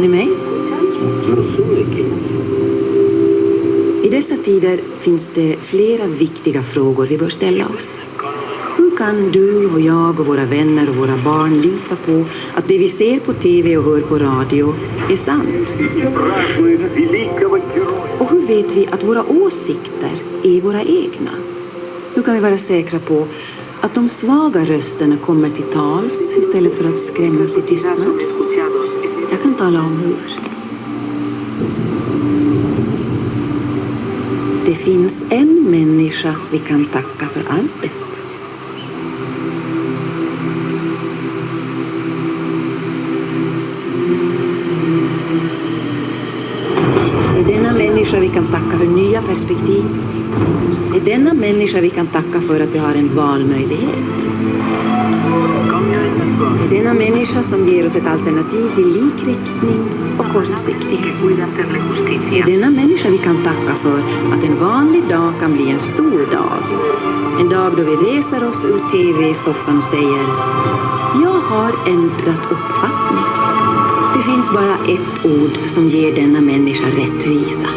ni mig? I dessa tider finns det flera viktiga frågor vi bör ställa oss. Hur kan du och jag och våra vänner och våra barn lita på att det vi ser på tv och hör på radio är sant? Och hur vet vi att våra åsikter är våra egna? Hur kan vi vara säkra på att de svaga rösterna kommer till tals istället för att skrämmas till tystnad? Jag kan tala om hur. Det finns en människa vi kan tacka för allt detta. Det är denna människa vi kan tacka för nya perspektiv. Det är denna människa vi kan tacka för att vi har en valmöjlighet. Det är denna människa som ger oss ett alternativ till likriktning och kortsiktighet. Det är denna människa vi kan tacka för att en vanlig dag kan bli en stor dag. En dag då vi reser oss ur tv-soffan och säger: jag har ändrat uppfattning. Det finns bara ett ord som ger denna människa rättvisa.